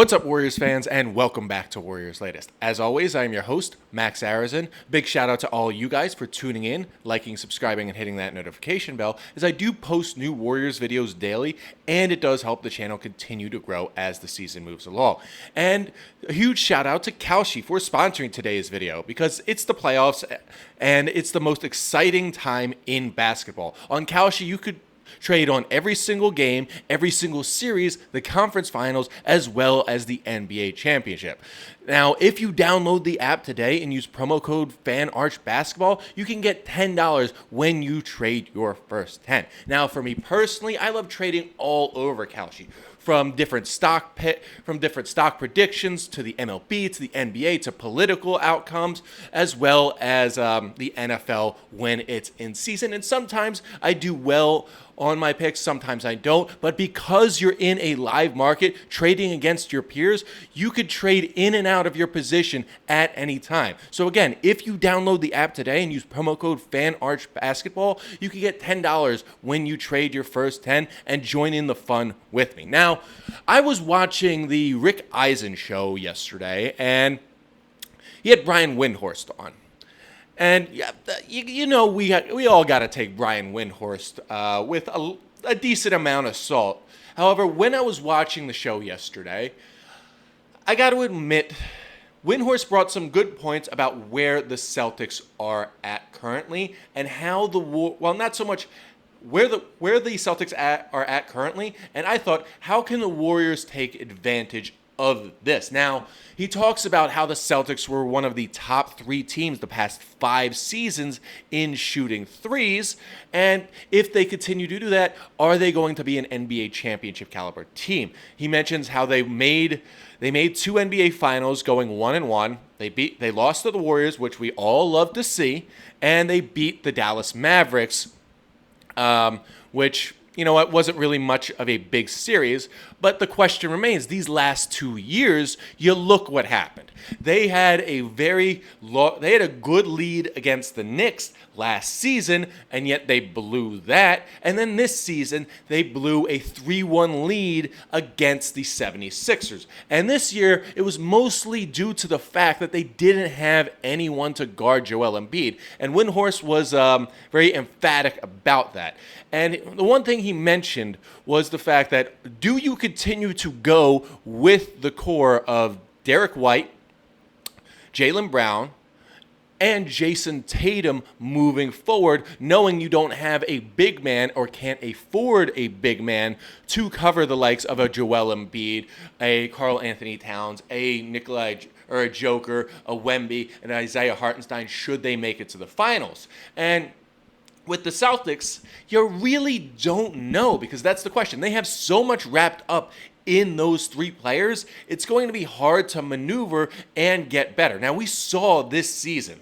What's up, Warriors fans, and welcome back to Warriors Latest. As always, I am your host, Max Arizin. Big shout out to all you guys for tuning in, liking, subscribing, and hitting that notification bell, as I do post new Warriors videos daily, and it does help the channel continue to grow as the season moves along. And a huge shout out to Kalshi for sponsoring today's video, because it's the playoffs, and it's the most exciting time in basketball. On Kalshi, you could trade on every single game, every singal series, the conference finals, as well as the NBA championship. Now, if you download the app today and use promo code FANARCHBASKETBALL, you can get $10 when you trade your first 10. Now, for me personally, I love trading all over Kalshi. From different stock predictions to the MLB to the NBA to political outcomes, as well as the NFL when it's in season. And sometimes I do well on my picks, sometimes I don't. But because you're in a live market trading against your peers, you could trade in and out of your position at any time. So again, if you download the app today and use promo code FANARCHBASKETBALL, you can get $10 when you trade your first 10 and join in the fun with me. Now, I was watching the Max Arizin show yesterday, and he had Brian Windhorst on. And yeah, we all got to take Brian Windhorst with a decent amount of salt. However, when I was watching the show yesterday, I got to admit, Windhorst brought some good points about where the Celtics are at currently and how not so much where the Celtics are at currently, and I thought, how can the Warriors take advantage of this? Now, he talks about how the Celtics were one of the top 3 teams the past 5 seasons in shooting threes, and if they continue to do that, are they going to be an NBA championship caliber team? He mentions how they made 2 NBA finals going 1-1. They lost to the Warriors, which we all love to see, and they beat the Dallas Mavericks, which, you know, it wasn't really much of a big series, but the question remains, these last 2 years, you look what happened. They had a good lead against the Knicks last season, and yet they blew that. And then this season, they blew a 3-1 lead against the 76ers. And this year, it was mostly due to the fact that they didn't have anyone to guard Joel Embiid. And Windhorst was very emphatic about that. And the one thing he mentioned was the fact that, do you continue to go with the core of Derek White, Jaylen Brown, and Jason Tatum moving forward, knowing you don't have a big man or can't afford a big man to cover the likes of a Joel Embiid, a Karl Anthony Towns, a a Joker, a Wemby, and Isaiah Hartenstein, should they make it to the finals? And with the Celtics, you really don't know, because that's the question. They have so much wrapped up in those 3 players, it's going to be hard to maneuver and get better. Now, we saw this season,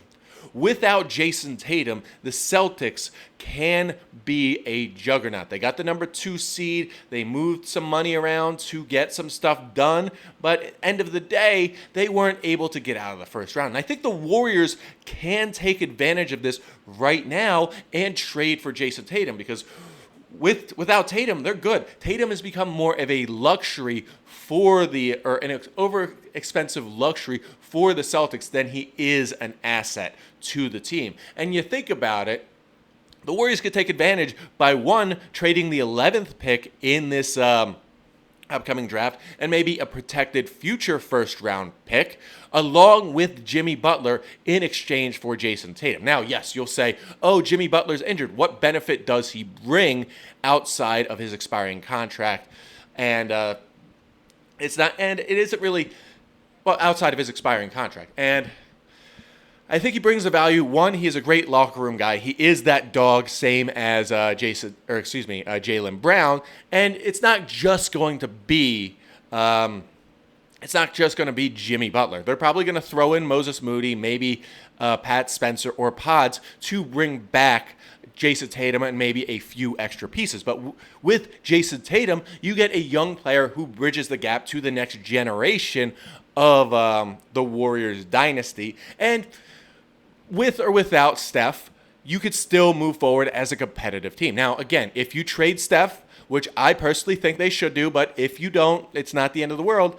without Jason Tatum, the Celtics can be a juggernaut. They got the number 2 seed. They moved some money around to get some stuff done. But at the end of the day, they weren't able to get out of the first round. And I think the Warriors can take advantage of this right now and trade for Jason Tatum, because without Tatum, they're good. Tatum has become more of a luxury an over-expensive luxury for the Celtics than he is an asset to the team. And you think about it, the Warriors could take advantage by, 1, trading the 11th pick in this upcoming draft and maybe a protected future first-round pick, along with Jimmy Butler in exchange for Jason Tatum. Now, yes, you'll say, oh, Jimmy Butler's injured. What benefit does he bring outside of his expiring contract? And it isn't really, outside of his expiring contract. And I think he brings the value. 1, he is a great locker room guy. He is that dog, same as Jaylen Brown. And it's not just going to be Jimmy Butler. They're probably going to throw in Moses Moody, maybe Pat Spencer or Pods to bring back Jason Tatum and maybe a few extra pieces. But with Jason Tatum, you get a young player who bridges the gap to the next generation of the Warriors dynasty. And with or without Steph, you could still move forward as a competitive team. Now, again, if you trade Steph, which I personally think they should do, but if you don't, it's not the end of the world,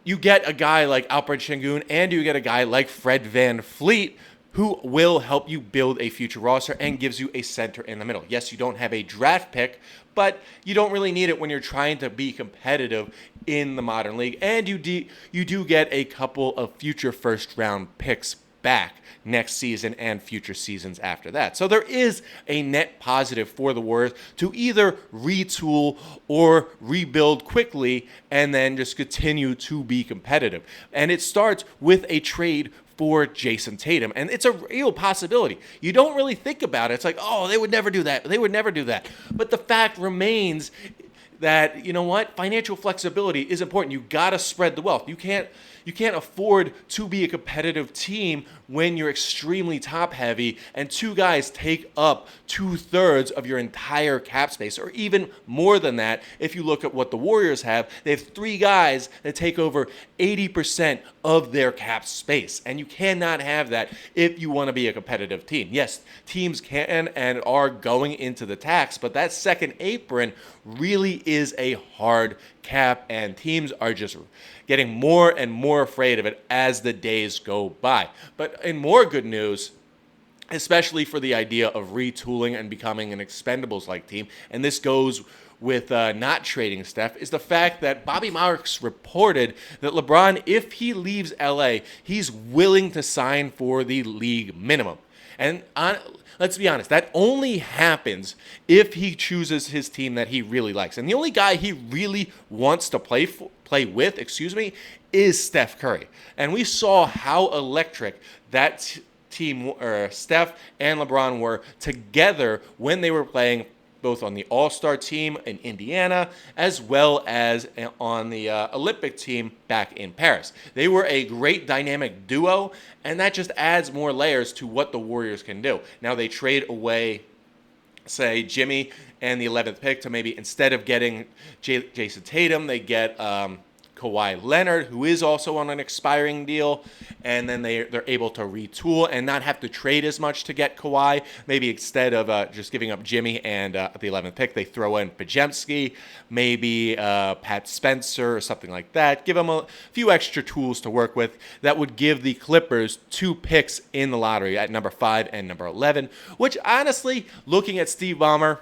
you get a guy like Alfred Şengün and you get a guy like Fred VanVleet who will help you build a future roster and gives you a center in the middle. Yes, you don't have a draft pick, but you don't really need it when you're trying to be competitive in the modern league. And you do get a couple of future first round picks back next season and future seasons after that. So there is a net positive for the Warriors to either retool or rebuild quickly and then just continue to be competitive. And it starts with a trade for Jason Tatum. And it's a real possibility. You don't really think about it. It's like, oh, they would never do that. They would never do that. But the fact remains that, you know what, financial flexibility is important. You got to spread the wealth. You can't afford to be a competitive team when you're extremely top heavy and two guys take up 2/3 of your entire cap space, or even more than that. If you look at what the Warriors have, they have 3 guys that take over 80% of their cap space, and you cannot have that if you want to be a competitive team. Yes, teams can and are going into the tax, but that second apron really is a hard cap, and teams are just getting more and more afraid of it as the days go by. But in more good news, especially for the idea of retooling and becoming an expendables-like team, and this goes with not trading Steph, is the fact that Bobby Marks reported that LeBron, if he leaves LA, he's willing to sign for the league minimum. And let's be honest, that only happens if he chooses his team that he really likes. And the only guy he really wants to play with, is Steph Curry. And we saw how electric that team, or Steph and LeBron, were together when they were playing both on the All-Star team in Indiana as well as on the Olympic team back in Paris. They were a great dynamic duo, and that just adds more layers to what the Warriors can do. Now they trade away, say, Jimmy and the 11th pick to maybe, instead of getting Jason Tatum, they get Kawhi Leonard, who is also on an expiring deal, and then they're able to retool and not have to trade as much to get Kawhi. Maybe instead of just giving up Jimmy and the 11th pick, they throw in Pajemski, maybe Pat Spencer or something like that. Give them a few extra tools to work with that would give the Clippers 2 picks in the lottery at number 5 and number 11, which honestly, looking at Steve Ballmer,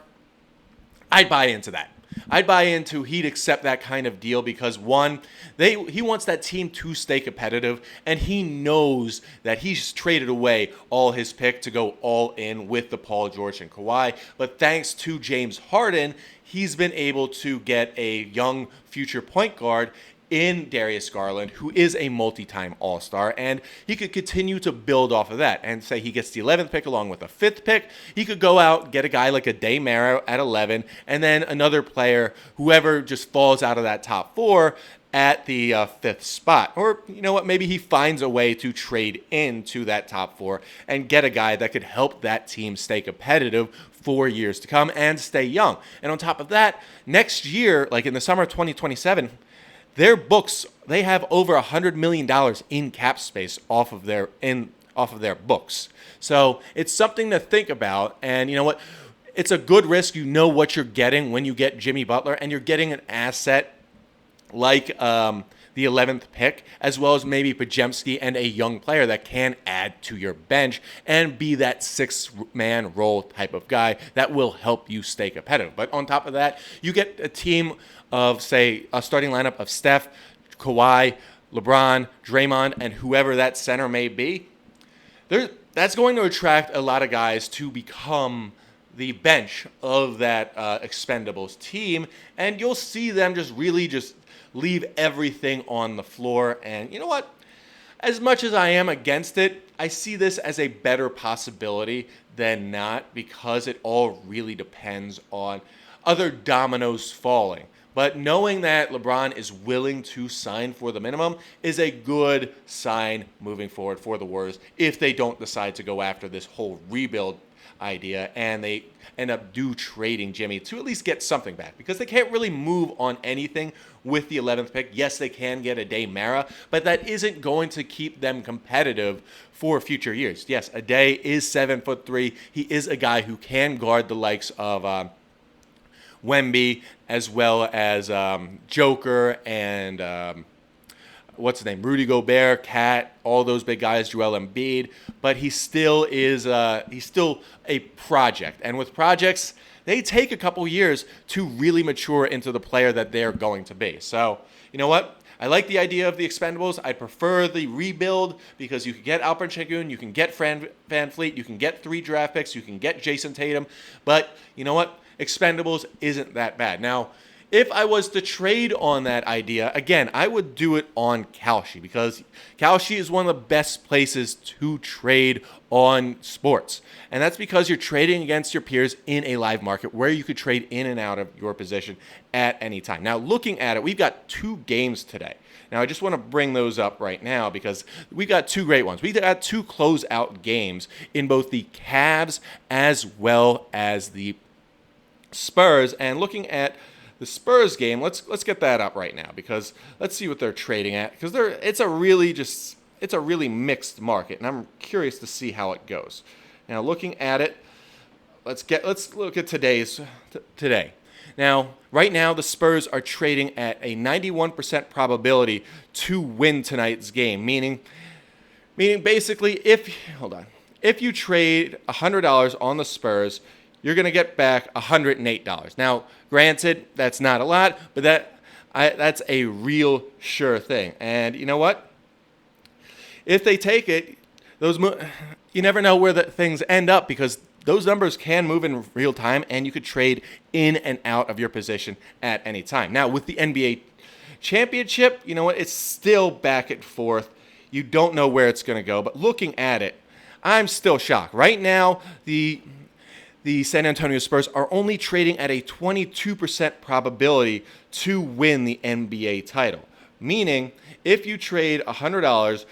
I'd buy into that. I'd buy into he'd accept that kind of deal because, one, he wants that team to stay competitive, and he knows that he's traded away all his pick to go all in with the Paul George and Kawhi. But thanks to James Harden, he's been able to get a young future point guard in Darius Garland, who is a multi-time All-Star, and he could continue to build off of that. And say he gets the 11th pick along with the 5th pick, he could go out, get a guy like a Day Mara at 11, and then another player, whoever just falls out of that top 4 at the 5th spot. Or, you know what, maybe he finds a way to trade into that top 4 and get a guy that could help that team stay competitive for years to come and stay young. And on top of that, next year, like in the summer of 2027, their books, they have over $100 million in cap space off of their books. So it's something to think about. And you know what? It's a good risk. You know what you're getting when you get Jimmy Butler, and you're getting an asset like the 11th pick, as well as maybe Pajemski and a young player that can add to your bench and be that 6-man role type of guy that will help you stay competitive. But on top of that, you get a team of, say, a starting lineup of Steph, Kawhi, LeBron, Draymond, and whoever that center may be. That's going to attract a lot of guys to become the bench of that Expendables team, and you'll see them just leave everything on the floor. And you know what? As much as I am against it, I see this as a better possibility than not, because it all really depends on other dominoes falling. But knowing that LeBron is willing to sign for the minimum is a good sign moving forward for the Warriors if they don't decide to go after this whole rebuild idea and they end up trading Jimmy to at least get something back, because they can't really move on anything with the 11th pick. Yes, they can get a Day Mara, but that isn't going to keep them competitive for future years. Yes, a Day is 7'3". He is a guy who can guard the likes of Wemby, as well as Joker and what's his name, Rudy Gobert, Cat, all those big guys, Joel Embiid, but he still is he's still a project. And with projects, they take a couple years to really mature into the player that they're going to be. So, you know what? I like the idea of the expendables. I prefer the rebuild because you can get Alperen Sengun, you can get Fran VanVleet, you can get 3 draft picks, you can get Jason Tatum. But you know what? Expendables isn't that bad. Now, if I was to trade on that idea, again, I would do it on Kalshi because Kalshi is one of the best places to trade on sports. And that's because you're trading against your peers in a live market where you could trade in and out of your position at any time. Now, looking at it, we've got 2 games today. Now, I just want to bring those up right now because we've got 2 great ones. We've got 2 closeout games in both the Cavs as well as the Spurs. And looking at the Spurs game, let's get that up right now because let's see what they're trading at because it's a really mixed market and I'm curious to see how it goes. Now looking at it, let's look at today. Now right now the Spurs are trading at a 91% probability to win tonight's game, meaning basically if you trade $100 on the Spurs, you're going to get back $108. Now, granted, that's not a lot, but that's a real sure thing. And you know what? If they take it, you never know where the things end up because those numbers can move in real time, and you could trade in and out of your position at any time. Now, with the NBA championship, you know what? It's still back and forth. You don't know where it's going to go, but looking at it, I'm still shocked. Right now, the San Antonio Spurs are only trading at a 22% probability to win the NBA title. Meaning, if you trade $100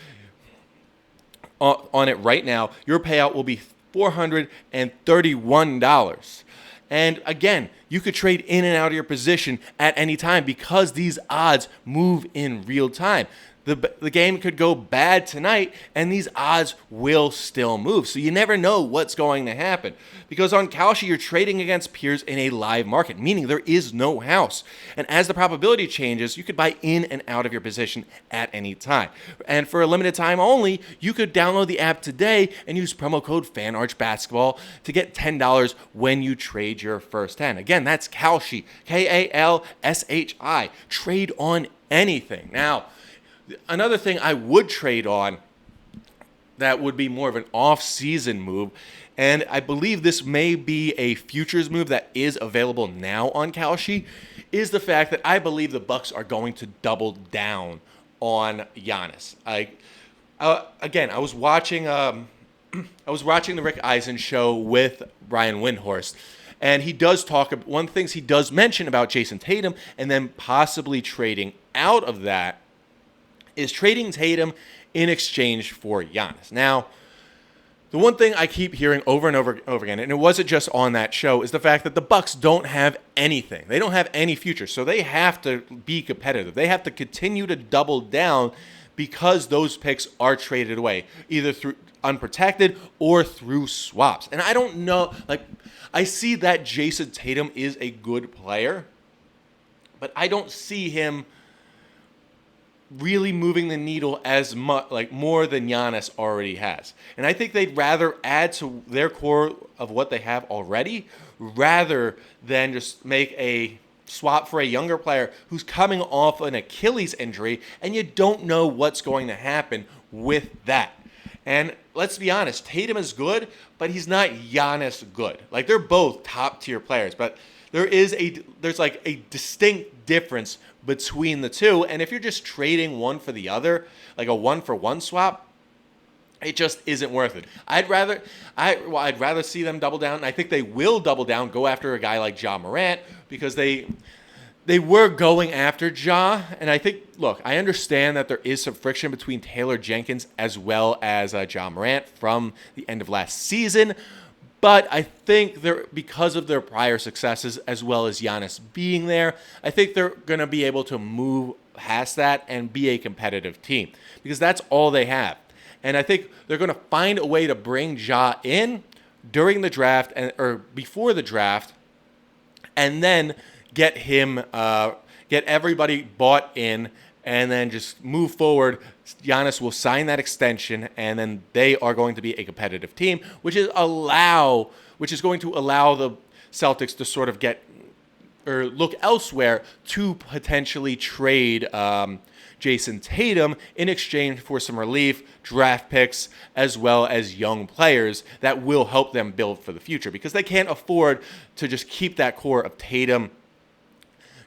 on it right now, your payout will be $431. And again, you could trade in and out of your position at any time because these odds move in real time. The game could go bad tonight, and these odds will still move. So you never know what's going to happen. Because on Kalshi, you're trading against peers in a live market, meaning there is no house. And as the probability changes, you could buy in and out of your position at any time. And for a limited time only, you could download the app today and use promo code FANARCHBASKETBALL to get $10 when you trade your first 10. Again, that's Kalshi, Kalshi. Trade on anything. Now, another thing I would trade on that would be more of an off-season move, and I believe this may be a futures move that is available now on Kalshi, is the fact that I believe the Bucks are going to double down on Giannis. Again, I was watching the Rick Eisen show with Brian Windhorst, and he does talk about one of the things he does mention about Jason Tatum, and then possibly trading out of that is trading Tatum in exchange for Giannis. Now, the one thing I keep hearing over and over again, and it wasn't just on that show, is the fact that the Bucks don't have anything. They don't have any future, so they have to be competitive. They have to continue to double down because those picks are traded away, either through unprotected or through swaps. And I don't know, I see that Jason Tatum is a good player, but I don't see him really moving the needle as much, more than Giannis already has. And I think they'd rather add to their core of what they have already rather than just make a swap for a younger player who's coming off an Achilles injury and you don't know what's going to happen with that. And let's be honest, Tatum is good, but he's not Giannis good. They're both top tier players, but there's a distinct difference between the two. And if you're just trading one for the other, like a 1-for-1 swap, it just isn't worth it. I'd rather see them double down. And I think they will double down, go after a guy like Ja Morant because they were going after Ja. And I think, look, I understand that there is some friction between Taylor Jenkins as well as Ja Morant from the end of last season. But I think because of their prior successes, as well as Giannis being there, I think they're going to be able to move past that and be a competitive team because that's all they have. And I think they're going to find a way to bring Ja in during the draft or before the draft, and then get everybody bought in and then just move forward. Giannis will sign that extension, and then they are going to be a competitive team, which is going to allow the Celtics to sort of get or look elsewhere to potentially trade Jason Tatum in exchange for some relief, draft picks, as well as young players that will help them build for the future, because they can't afford to just keep that core of Tatum,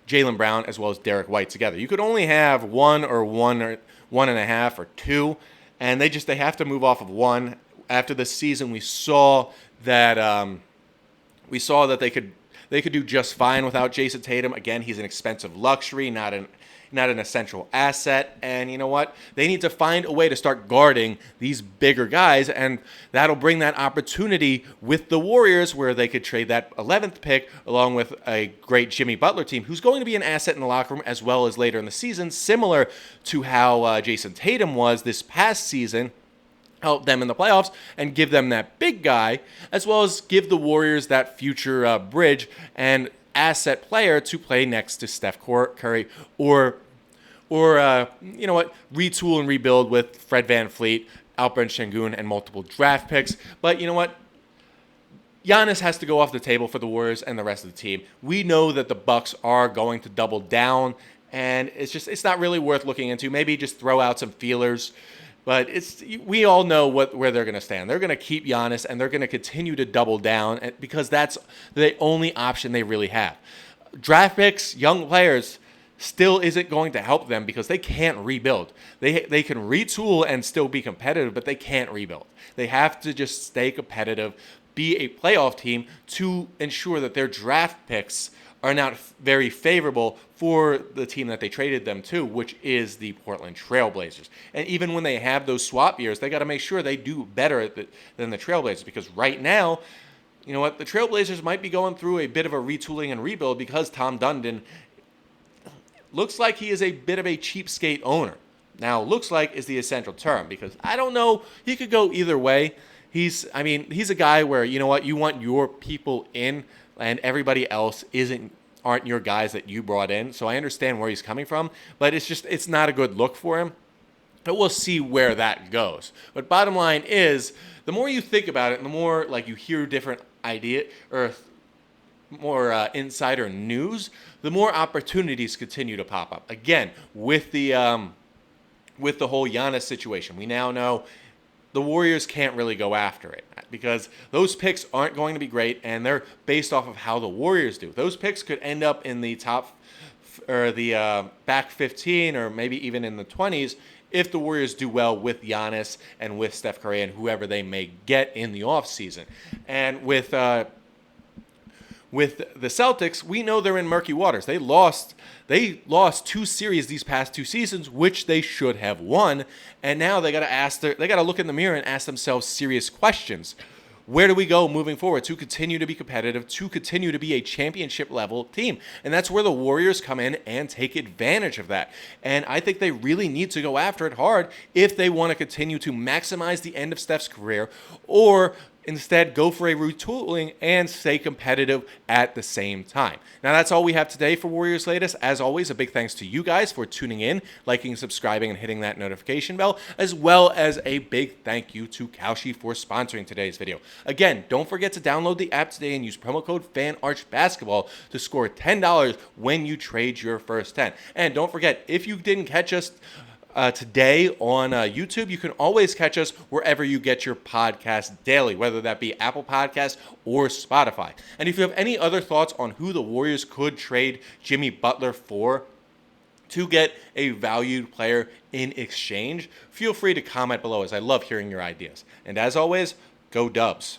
Jaylen Brown, as well as Derek White together. You could only have one or one and a half or two, and they have to move off of one. After the season, we saw that they could do just fine without Jason Tatum. Again, he's an expensive luxury, not an essential asset. And you know what? They need to find a way to start guarding these bigger guys, and that'll bring that opportunity with the Warriors, where they could trade that 11th pick along with a great Jimmy Butler team, who's going to be an asset in the locker room as well as later in the season, similar to how Jason Tatum was this past season. Help them in the playoffs and give them that big guy, as well as give the Warriors that future bridge and asset player to play next to Steph Curry, or you know what, retool and rebuild with Fred VanVleet, Alperen Sengun, and multiple draft picks. But you know what? Giannis has to go off the table for the Warriors and the rest of the team. We know that the Bucks are going to double down, and it's not really worth looking into. Maybe just throw out some feelers. But we all know where they're going to stand. They're going to keep Giannis, and they're going to continue to double down because that's the only option they really have. Draft picks, young players, still isn't going to help them because they can't rebuild. They can retool and still be competitive, but they can't rebuild. They have to just stay competitive, be a playoff team to ensure that their draft picks are not very favorable for the team that they traded them to, which is the Portland Trailblazers. And even when they have those swap years, they got to make sure they do better than the Trailblazers, because right now, you know what, the Trailblazers might be going through a bit of a retooling and rebuild because Tom Dundon looks like he is a bit of a cheapskate owner. Now, looks like is the essential term, because I don't know, he could go either way. He's a guy where, you know what, you want your people in, and everybody else aren't your guys that you brought in. So I understand where he's coming from, but it's not a good look for him. But we'll see where that goes. But bottom line is, the more you think about it, and the more like you hear different idea or more insider news, the more opportunities continue to pop up. Again, with the whole Giannis situation, we now know the Warriors can't really go after it because those picks aren't going to be great, and they're based off of how the Warriors do. Those picks could end up in the top or the back 15 or maybe even in the 20s if the Warriors do well with Giannis and with Steph Curry and whoever they may get in the offseason. And with the Celtics, we know they're in murky waters. They lost 2 series these past 2 seasons, which they should have won. And now they got to look in the mirror and ask themselves serious questions. Where do we go moving forward to continue to be competitive, to continue to be a championship level team? And that's where the Warriors come in and take advantage of that. And I think they really need to go after it hard if they want to continue to maximize the end of Steph's career, or instead go for a retooling and stay competitive at the same time. Now, that's all we have today for Warriors Latest. As always, a big thanks to you guys for tuning in, liking, subscribing, and hitting that notification bell, as well as a big thank you to Kalshi for sponsoring today's video. Again, don't forget to download the app today and use promo code FANARCHBASKETBALL to score $10 when you trade your first 10. And don't forget, if you didn't catch us today on YouTube, you can always catch us wherever you get your podcast daily, whether that be Apple Podcasts or Spotify. And if you have any other thoughts on who the Warriors could trade Jimmy Butler for to get a valued player in exchange, feel free to comment below, as I love hearing your ideas. And as always, go Dubs.